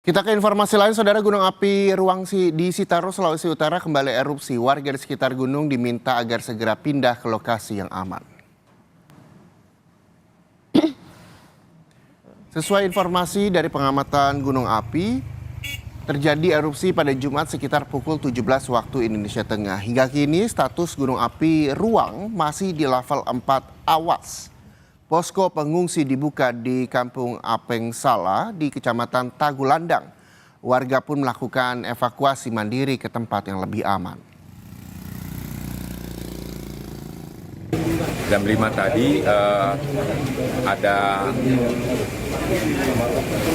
Kita ke informasi lain, Saudara. Gunung api Ruang di Sitaro, Sulawesi Utara kembali erupsi. Warga di sekitar gunung diminta agar segera pindah ke lokasi yang aman. Sesuai informasi dari pengamatan gunung api, terjadi erupsi pada Jumat sekitar pukul 17 waktu Indonesia Tengah. Hingga kini status gunung api Ruang masih di level 4 awas. Posko pengungsi dibuka di Kampung Apeng Sala di Kecamatan Tagulandang. Warga pun melakukan evakuasi mandiri ke tempat yang lebih aman. Jam 5 tadi ada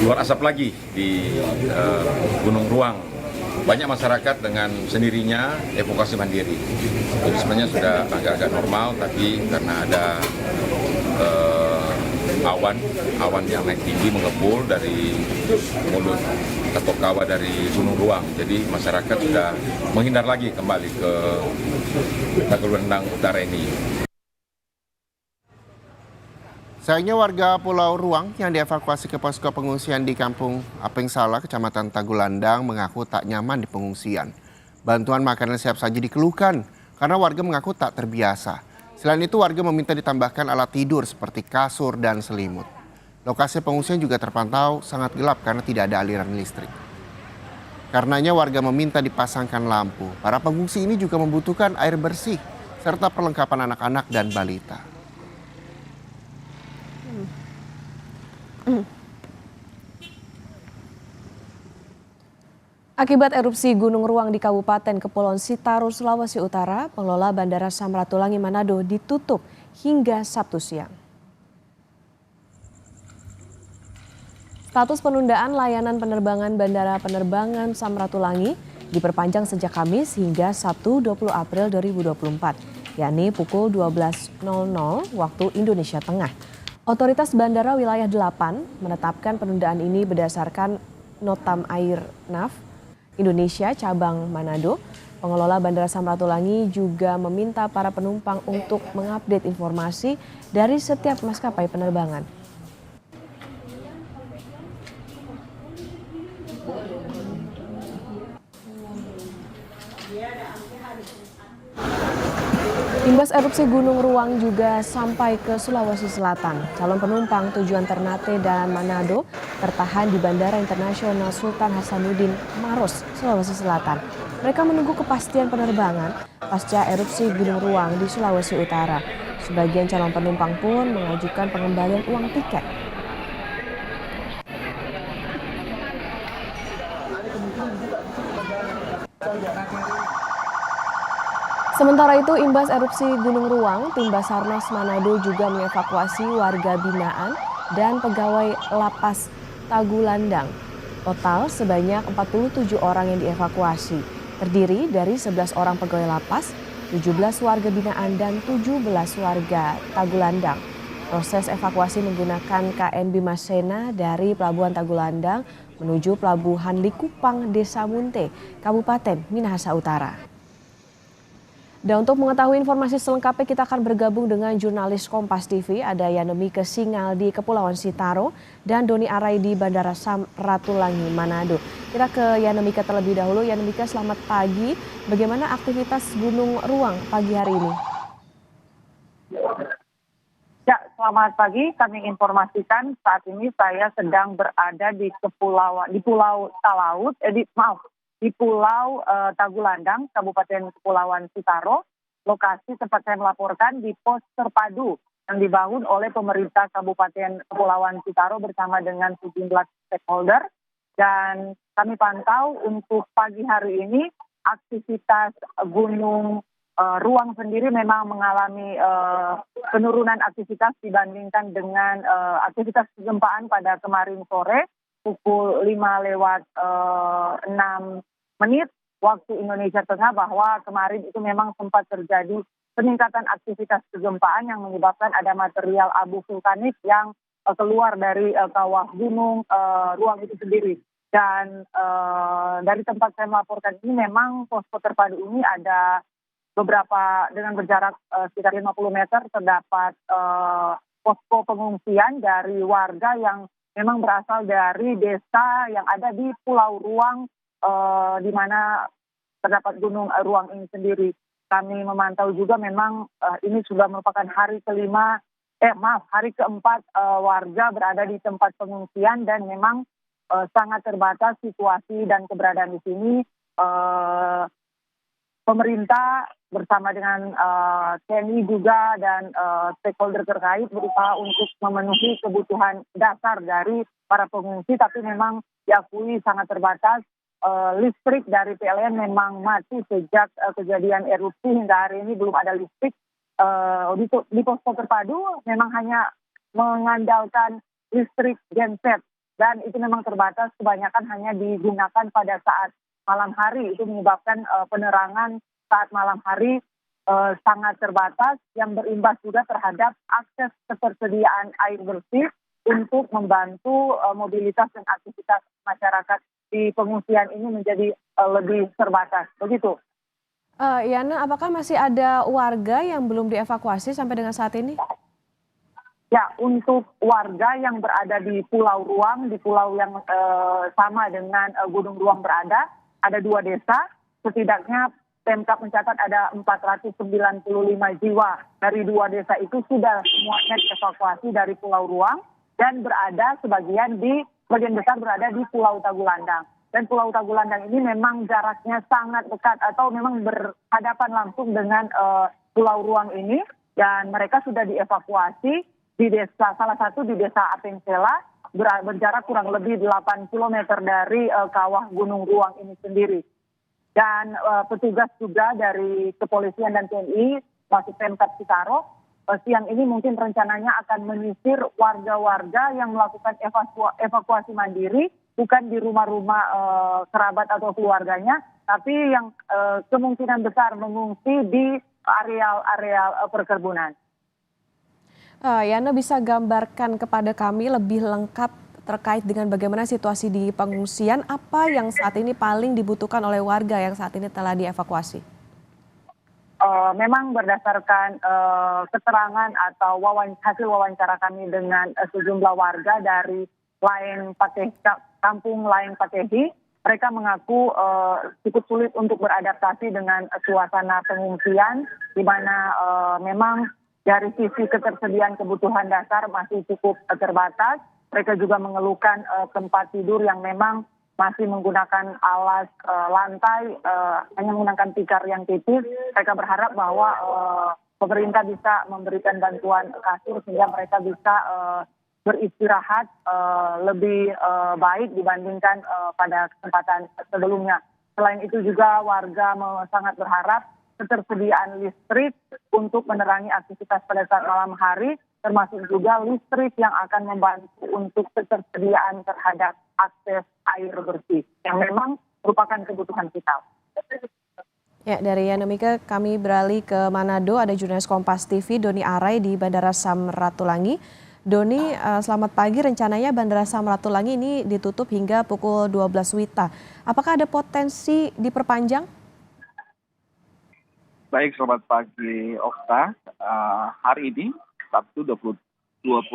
keluar asap lagi di Gunung Ruang. Banyak masyarakat dengan sendirinya evakuasi mandiri. Jadi sebenarnya sudah agak-agak normal, tapi karena ada awan yang naik tinggi mengepul dari mulut atau kawah dari Gunung Ruang. Jadi masyarakat sudah menghindar lagi kembali ke Tagulandang Utara ini. Sayangnya warga Pulau Ruang yang dievakuasi ke posko pengungsian di Kampung Apeng Sala, Kecamatan Tagulandang mengaku tak nyaman di pengungsian. Bantuan makanan siap saji dikeluhkan karena warga mengaku tak terbiasa. Selain itu warga meminta ditambahkan alat tidur seperti kasur dan selimut. Lokasi pengungsian juga terpantau sangat gelap karena tidak ada aliran listrik. Karenanya warga meminta dipasangkan lampu. Para pengungsi ini juga membutuhkan air bersih serta perlengkapan anak-anak dan balita. Akibat erupsi Gunung Ruang di Kabupaten Kepulauan Sitaro, Sulawesi Utara, pengelola Bandara Samratulangi Manado ditutup hingga Sabtu siang. Status penundaan layanan penerbangan Bandara Penerbangan Samratulangi diperpanjang sejak Kamis hingga Sabtu 20 April 2024, yakni pukul 12.00 waktu Indonesia Tengah. Otoritas Bandara Wilayah 8 menetapkan penundaan ini berdasarkan Notam Air Nav Indonesia Cabang Manado. Pengelola Bandara Samratulangi juga meminta para penumpang untuk mengupdate informasi dari setiap maskapai penerbangan. Imbas erupsi Gunung Ruang juga sampai ke Sulawesi Selatan. Calon penumpang tujuan Ternate dan Manado tertahan di Bandara Internasional Sultan Hasanuddin Maros, Sulawesi Selatan. Mereka menunggu kepastian penerbangan pasca erupsi Gunung Ruang di Sulawesi Utara. Sebagian calon penumpang pun mengajukan pengembalian uang tiket. Sementara itu, imbas erupsi Gunung Ruang, tim Basarnas Manado juga mengevakuasi warga binaan dan pegawai lapas Tagulandang. Total sebanyak 47 orang yang dievakuasi, terdiri dari 11 orang pegawai lapas, 17 warga binaan dan 17 warga Tagulandang. Proses evakuasi menggunakan KN Bimasena dari Pelabuhan Tagulandang menuju Pelabuhan Likupang, Desa Munte, Kabupaten Minahasa Utara. Dan untuk mengetahui informasi selengkapnya kita akan bergabung dengan jurnalis Kompas TV, ada Yanemike Singal di Kepulauan Sitaro dan Doni Arai di Bandara Samratulangi Manado. Kita ke Yanemike terlebih dahulu. Yanemike, selamat pagi. Bagaimana aktivitas Gunung Ruang pagi hari ini? Ya, selamat pagi. Kami informasikan saat ini saya sedang berada di Pulau Talaut, di Pulau Tagulandang, Kabupaten Kepulauan Sitaro. Lokasi tempat saya melaporkan di pos terpadu yang dibangun oleh pemerintah Kabupaten Kepulauan Sitaro bersama dengan sejumlah stakeholder. Dan kami pantau untuk pagi hari ini aktivitas Gunung Ruang sendiri memang mengalami penurunan aktivitas dibandingkan dengan aktivitas kegempaan pada kemarin sore pukul 5:06 waktu Indonesia Tengah, bahwa kemarin itu memang sempat terjadi peningkatan aktivitas kegempaan yang menyebabkan ada material abu vulkanik yang keluar dari kawah gunung Ruang itu sendiri. Dan dari tempat saya melaporkan ini memang posko terpadu ini ada beberapa dengan berjarak sekitar 50 meter terdapat posko pengungsian dari warga yang memang berasal dari desa yang ada di Pulau Ruang, di mana terdapat Gunung Ruang ini sendiri. Kami memantau juga memang ini sudah merupakan hari keempat warga berada di tempat pengungsian dan memang sangat terbatas situasi dan keberadaan di sini. Pemerintah bersama dengan TNI juga dan stakeholder terkait berusaha untuk memenuhi kebutuhan dasar dari para pengungsi, tapi memang diakui sangat terbatas. Listrik dari PLN memang mati sejak kejadian erupsi hingga hari ini belum ada listrik. Di posko terpadu memang hanya mengandalkan listrik genset dan itu memang terbatas, kebanyakan hanya digunakan pada saat malam hari. Itu menyebabkan penerangan saat malam hari sangat terbatas yang berimbas juga terhadap akses ketersediaan air bersih untuk membantu mobilitas dan aktivitas masyarakat di pengungsian ini menjadi lebih terbatas. Begitu. Yana, apakah masih ada warga yang belum dievakuasi sampai dengan saat ini? Ya, untuk warga yang berada di Pulau Ruang, di pulau yang sama dengan Gunung Ruang berada, ada 2 desa. Setidaknya Pemkab mencatat ada 495 jiwa. Dari 2 desa itu sudah semuanya dievakuasi dari Pulau Ruang dan berada sebagian besar berada di Pulau Tagulandang. Dan Pulau Tagulandang ini memang jaraknya sangat dekat atau memang berhadapan langsung dengan Pulau Ruang ini, dan mereka sudah dievakuasi di desa, salah satu di desa Apengsela, berjarak kurang lebih 8 km dari kawah Gunung Ruang ini sendiri. Dan petugas juga dari kepolisian dan TNI masuk Pemkab Cikarang siang ini mungkin rencananya akan menyisir warga-warga yang melakukan evakuasi mandiri, bukan di rumah-rumah kerabat atau keluarganya, tapi yang kemungkinan besar mengungsi di areal-areal perkebunan. Yana, bisa gambarkan kepada kami lebih lengkap terkait dengan bagaimana situasi di pengungsian, apa yang saat ini paling dibutuhkan oleh warga yang saat ini telah dievakuasi? Memang berdasarkan keterangan atau hasil wawancara kami dengan sejumlah warga dari kampung Laeng Patehi, mereka mengaku cukup sulit untuk beradaptasi dengan suasana pengungsian, di mana memang dari sisi ketersediaan kebutuhan dasar masih cukup terbatas. Mereka juga mengeluhkan tempat tidur yang memang masih menggunakan alas lantai, hanya menggunakan tikar yang tipis. Mereka berharap bahwa pemerintah bisa memberikan bantuan kasur sehingga mereka bisa beristirahat lebih baik dibandingkan pada kesempatan sebelumnya. Selain itu juga warga sangat berharap ketersediaan listrik untuk menerangi aktivitas pada saat malam hari, termasuk juga listrik yang akan membantu untuk ketersediaan terhadap akses air bersih yang memang merupakan kebutuhan vital. Ya, dari Yanomika kami beralih ke Manado, ada jurnalis Kompas TV Doni Arai di Bandara Samratulangi. Doni, selamat pagi. Rencananya Bandara Samratulangi ini ditutup hingga pukul 12 WITA. Apakah ada potensi diperpanjang? Baik, selamat pagi Okta. Hari ini, Sabtu 20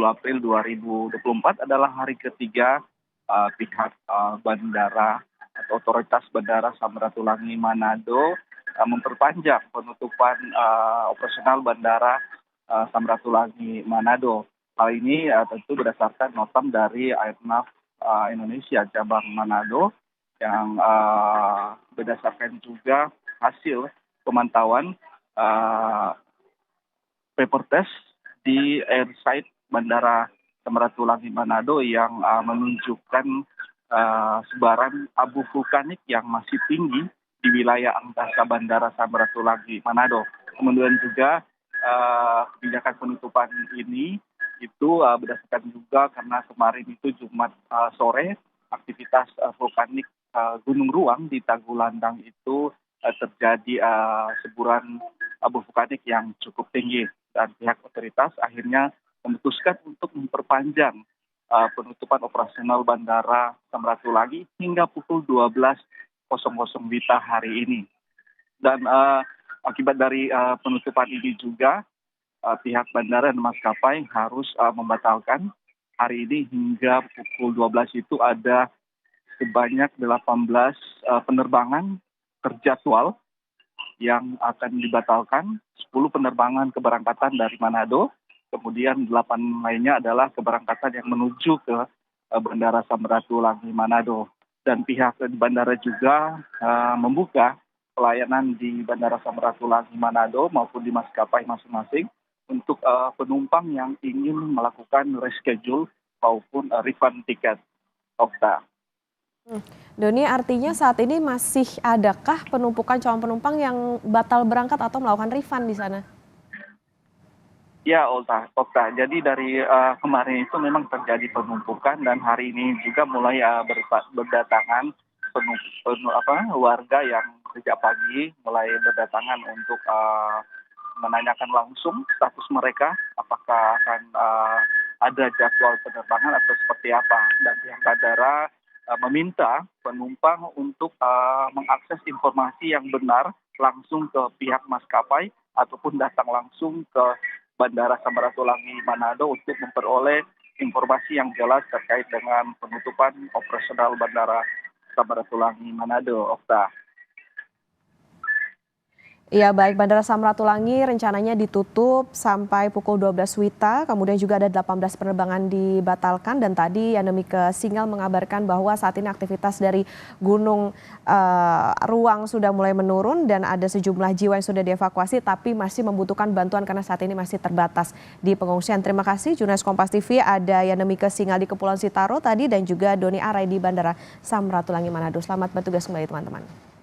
April 2024 adalah hari ketiga pihak bandara atau otoritas Bandara Samratulangi Manado memperpanjang penutupan operasional Bandara Samratulangi Manado. Hal ini tentu berdasarkan notam dari Airnav Indonesia cabang Manado yang berdasarkan juga hasil pemantauan paper test di airside Bandara Samratulangi Manado yang menunjukkan sebaran abu vulkanik yang masih tinggi di wilayah angkasa Bandara Samratulangi Manado. Kemudian juga kebijakan penutupan ini itu berdasarkan juga karena kemarin itu Jumat sore aktivitas vulkanik Gunung Ruang di Tagulandang itu terjadi semburan abu vulkanik yang cukup tinggi, dan pihak otoritas akhirnya memutuskan untuk memperpanjang penutupan operasional Bandara Samratulangi hingga pukul 12.00 WITA hari ini. Dan akibat dari penutupan ini juga pihak bandara dan maskapai harus membatalkan hari ini hingga pukul 12 itu ada sebanyak 18 penerbangan terjadwal yang akan dibatalkan, 10 penerbangan keberangkatan dari Manado, kemudian 8 lainnya adalah keberangkatan yang menuju ke Bandara Samratulangi Manado. Dan pihak bandara juga membuka pelayanan di Bandara Samratulangi Manado maupun di maskapai masing-masing untuk penumpang yang ingin melakukan reschedule maupun refund tiket. Okta. Doni, artinya saat ini masih adakah penumpukan calon penumpang yang batal berangkat atau melakukan refund di sana? Ya, Okta. Jadi dari kemarin itu memang terjadi penumpukan dan hari ini juga mulai berdatangan warga yang sejak pagi mulai berdatangan untuk menanyakan langsung status mereka, apakah akan ada jadwal penerbangan atau seperti apa. Dan pihak bandara meminta penumpang untuk mengakses informasi yang benar langsung ke pihak maskapai ataupun datang langsung ke Bandara Samratulangi Manado untuk memperoleh informasi yang jelas terkait dengan penutupan operasional Bandara Samratulangi Manado. Okta. Ya, baik, Bandara Samratulangi rencananya ditutup sampai pukul 12 WITA, kemudian juga ada 18 penerbangan dibatalkan, dan tadi Yanemike Singal mengabarkan bahwa saat ini aktivitas dari Gunung Ruang sudah mulai menurun dan ada sejumlah jiwa yang sudah dievakuasi tapi masih membutuhkan bantuan karena saat ini masih terbatas di pengungsian. Terima kasih jurnalis Kompas TV, ada Yanemike Singal di Kepulauan Sitaro tadi dan juga Doni Arai di Bandara Samratulangi Manado. Selamat bertugas kembali teman-teman.